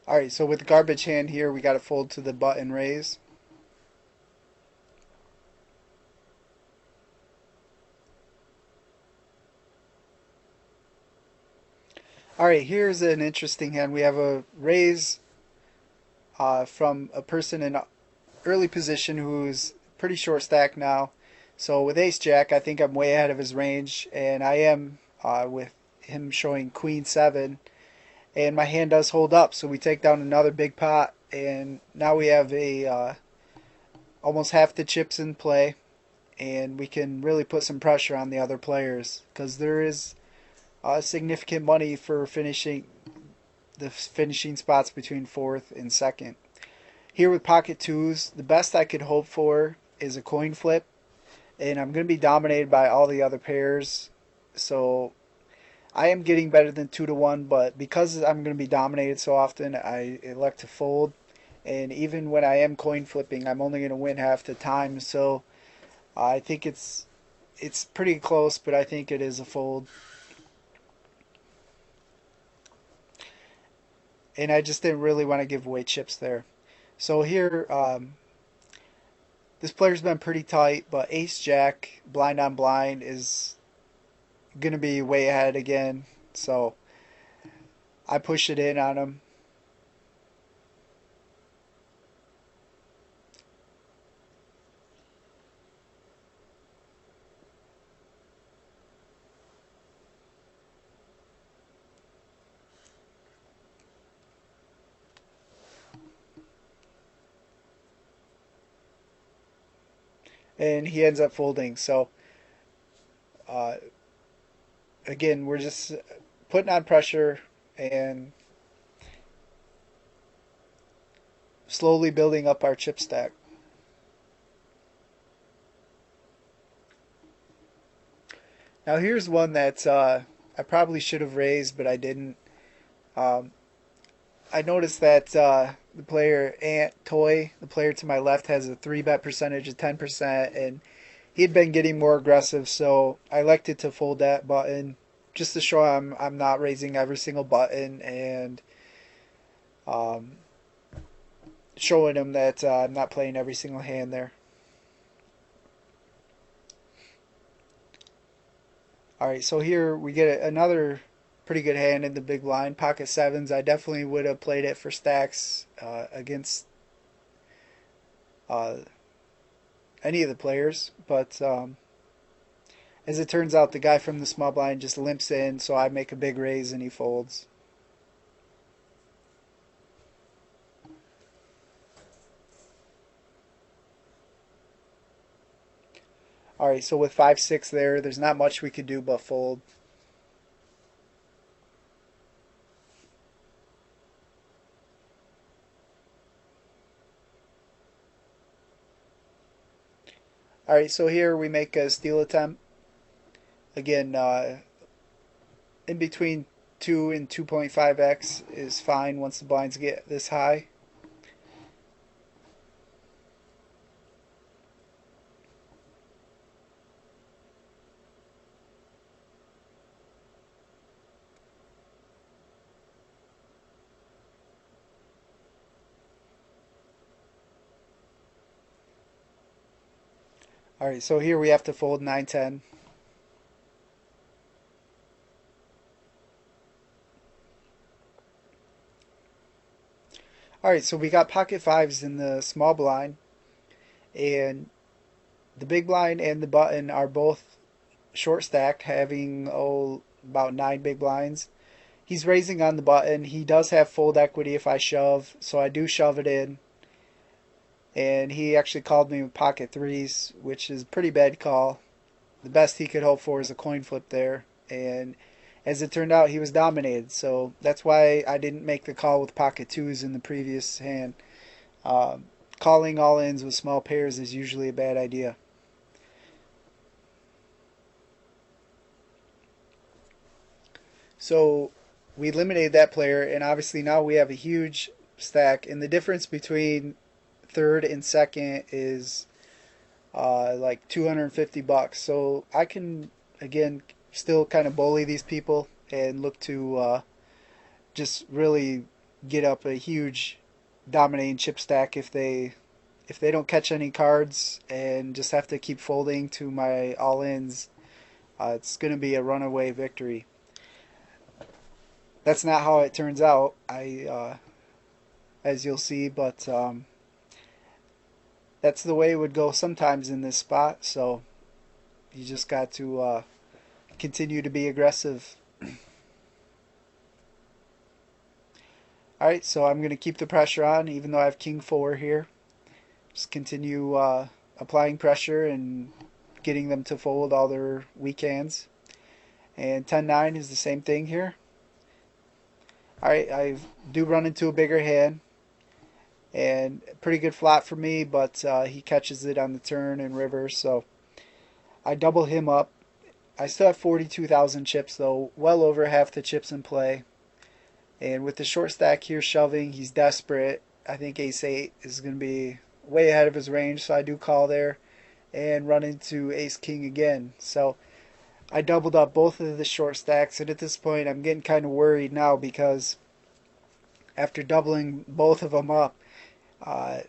All right, so with the garbage hand here, we got to fold to the button raise. All right, here's an interesting hand. We have a raise from a person in early position who's pretty short stack now. So with ace jack, I think I'm way ahead of his range, and I am with him showing queen 7. And my hand does hold up, so we take down another big pot, and now we have a almost half the chips in play, and we can really put some pressure on the other players because there is significant money for finishing spots between fourth and second. Here with pocket twos, the best I could hope for is a coin flip, and I'm going to be dominated by all the other pairs. So I am getting better than 2 to 1, but because I'm going to be dominated so often, I elect to fold. And even when I am coin flipping, I'm only going to win half the time. So I think it's pretty close, but I think it is a fold. And I just didn't really want to give away chips there. So here, this player's been pretty tight, but ace jack blind on blind is going to be way ahead again. So I push it in on him. And he ends up folding. So uh, again, we're just putting on pressure and slowly building up our chip stack. Now here's one that I probably should have raised, but I didn't. Um, I noticed that the player Ant Toy, the player to my left, has a 3 bet percentage of 10%, and he'd been getting more aggressive, so I elected to fold that button just to show I'm not raising every single button and um, showing him that I'm not playing every single hand there. All right, so here we get another pretty good hand in the big blind, pocket sevens. I definitely would have played it for stacks against uh, any of the players, but as it turns out, the guy from the small blind just limps in, so I make a big raise and he folds. All right, so with 5-6 there, there's not much we could do but fold. All right, so here we make a steal attempt. Again, in between 2 and 2.5x is fine once the blinds get this high. All right, so here we have to fold 9-10. All right, so we got pocket fives in the small blind, and the big blind and the button are both short stacked, having about 9 big blinds. He's raising on the button. He does have fold equity if I shove, so I do shove it in. And he actually called me with pocket threes, which is a pretty bad call. The best he could hope for is a coin flip there. And as it turned out, he was dominated. So that's why I didn't make the call with pocket twos in the previous hand. Um, Calling all ins with small pairs is usually a bad idea. So we eliminated that player, and obviously now we have a huge stack. And the difference between third and second is like 250 bucks. So I can again still kind of bully these people and look to just really get up a huge dominating chip stack if they don't catch any cards and just have to keep folding to my all ins. It's going to be a runaway victory. That's not how it turns out. As you'll see, but that's the way it would go sometimes in this spot. So you just got to continue to be aggressive. All right, so I'm going to keep the pressure on, even though I have King 4 here. Just continue applying pressure and getting them to fold all their weak hands. And 10-9 is the same thing here. All right, I do run into a bigger hand. And pretty good flop for me, but he catches it on the turn and river, so I double him up. I still have 42,000 chips, though, well over half the chips in play. And with the short stack here shoving, he's desperate. I think ace 8 is going to be way ahead of his range, so I do call there and run into ace king again. So I doubled up both of the short stacks, and at this point I'm getting kind of worried now because after doubling both of them up, uh,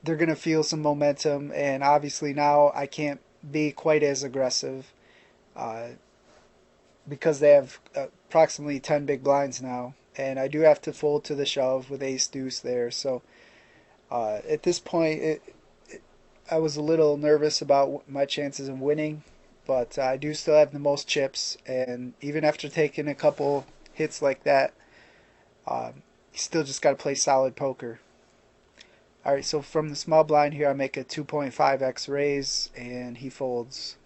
they're going to feel some momentum, and obviously now I can't be quite as aggressive uh, because they have approximately 10 big blinds now, and I do have to fold to the shove with ace deuce there. So at this point, I was a little nervous about my chances of winning, but I do still have the most chips, and even after taking a couple hits like that, you still just got to play solid poker. Alright, so from the small blind here, I make a 2.5x raise, and he folds.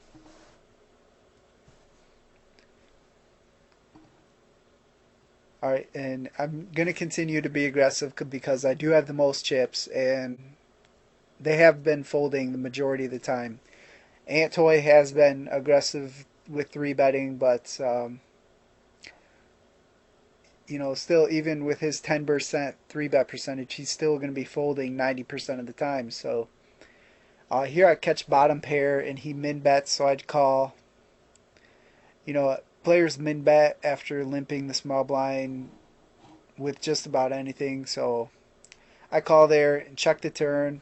Alright, and I'm going to continue to be aggressive because I do have the most chips, and they have been folding the majority of the time. Antoy has been aggressive with 3-betting, but you know, still even with his 10% 3-bet percentage, he's still going to be folding 90% of the time. So here I catch bottom pair and he min bets, so I'd call. You know, players min bet after limping the small blind with just about anything, so I call there and check the turn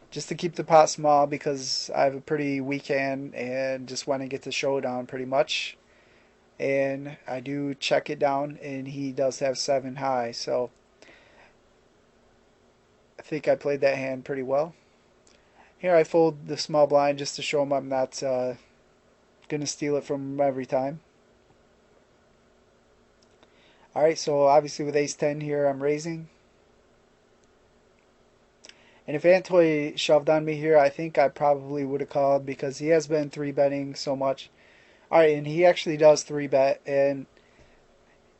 just to keep the pot small because I have a pretty weak hand and just want to get the showdown pretty much. And I do check it down, and he does have 7 high, so I think I played that hand pretty well. Here I fold the small blind just to show him I'm not going to steal it from him every time. Alright, so obviously with ace 10 here I'm raising. And if Antoy shoved on me here, I think I probably would have called because he has been 3-betting so much. Alright, and he actually does 3-bet, and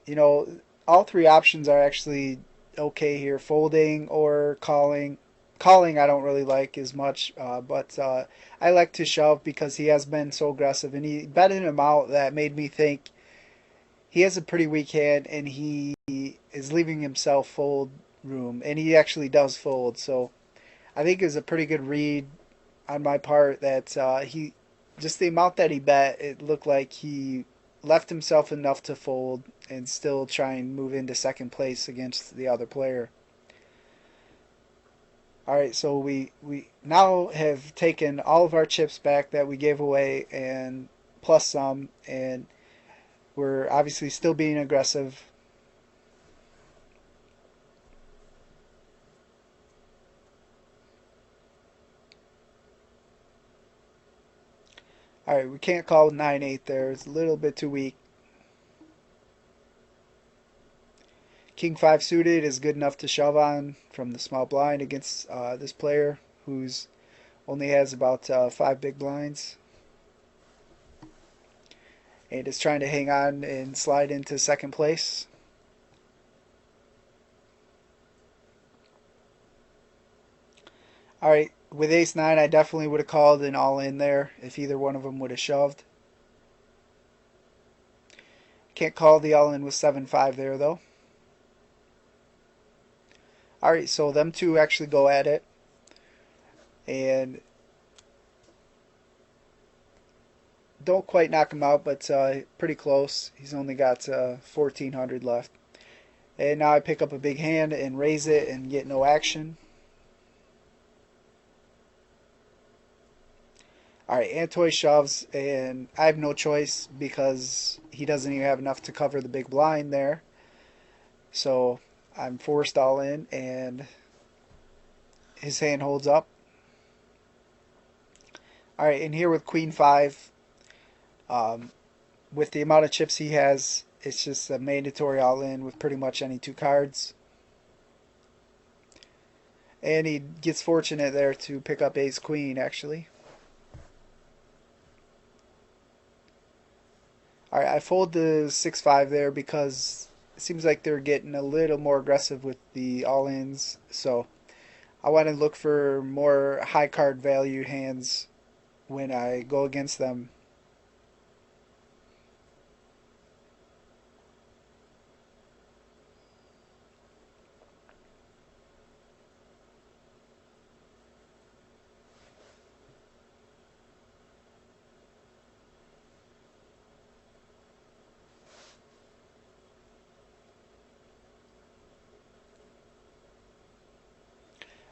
you know, all three options are actually okay here, folding or calling. Calling I don't really like as much, but I like to shove because he has been so aggressive, and he betted him out that made me think he has a pretty weak hand, and he is leaving himself fold room, and he actually does fold. So I think it's a pretty good read on my part that he just the amount that he bet, it looked like he left himself enough to fold and still try and move into second place against the other player. All right, so we now have taken all of our chips back that we gave away and plus some, and we're obviously still being aggressive. All right, we can't call 9-8 there. It's a little bit too weak. King 5 suited is good enough to shove on from the small blind against this player who's only has about 5 big blinds and is trying to hang on and slide into second place. Alright, with ace 9 I definitely would have called an all in there if either one of them would have shoved. Can't call the all in with 7-5 there though. Alright, so them two actually go at it. And don't quite knock him out, but pretty close. He's only got 1400 left. And now I pick up a big hand and raise it and get no action. Alright, Antoy shoves, and I have no choice because he doesn't even have enough to cover the big blind there. So I'm forced all in, and his hand holds up. Alright, and here with Queen 5, with the amount of chips he has, it's just a mandatory all in with pretty much any two cards. And he gets fortunate there to pick up ace queen actually. Alright, I fold the 6-5 there because it seems like they're getting a little more aggressive with the all-ins. So I want to look for more high card value hands when I go against them.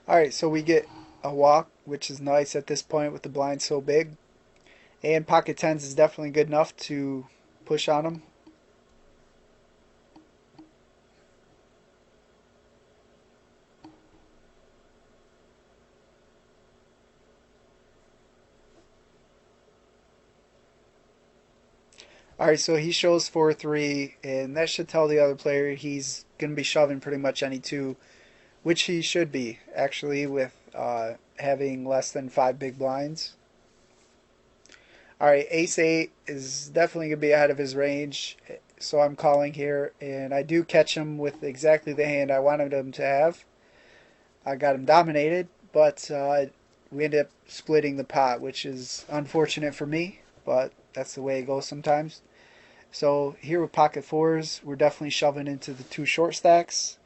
Alright, so we get a walk, which is nice at this point with the blind so big. And pocket tens is definitely good enough to push on them. Alright, so he shows 4-3, and that should tell the other player he's going to be shoving pretty much any two, which he should be, actually, with having less than 5 big blinds. Alright, ace 8 is definitely going to be out of his range, so I'm calling here, and I do catch him with exactly the hand I wanted him to have. I got him dominated, but we ended up splitting the pot, which is unfortunate for me, but that's the way it goes sometimes. So here with pocket fours, we're definitely shoving into the two short stacks,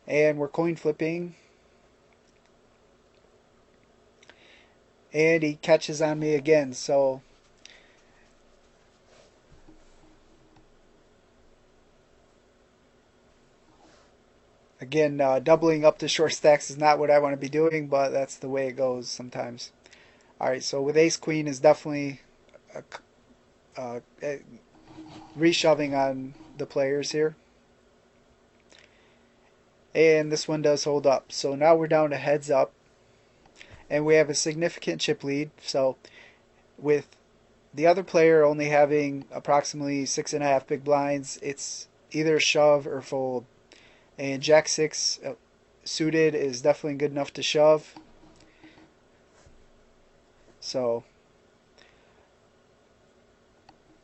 and we're coin flipping. And he catches on me again, so again, doubling up the short stacks is not what I want to be doing, but that's the way it goes sometimes. Alright, so with ace queen is definitely reshoving on the players here. And this one does hold up. So now we're down to heads up. And we have a significant chip lead. So with the other player only having approximately 6.5 big blinds, it's either shove or fold. And Jack 6 suited is definitely good enough to shove. So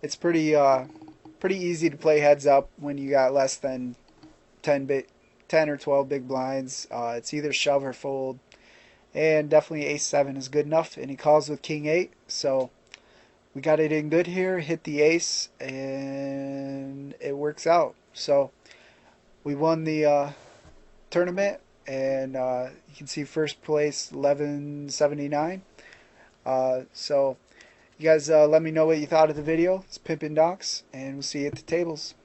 it's pretty easy to play heads up when you got less than 10 or 12 big blinds. It's either shove or fold. And definitely ace 7 is good enough. And he calls with king 8. So we got it in good here. Hit the ace. And it works out. So we won the tournament. And you can see first place 1179. So you guys let me know what you thought of the video. It's Pimpin' Docs. And we'll see you at the tables.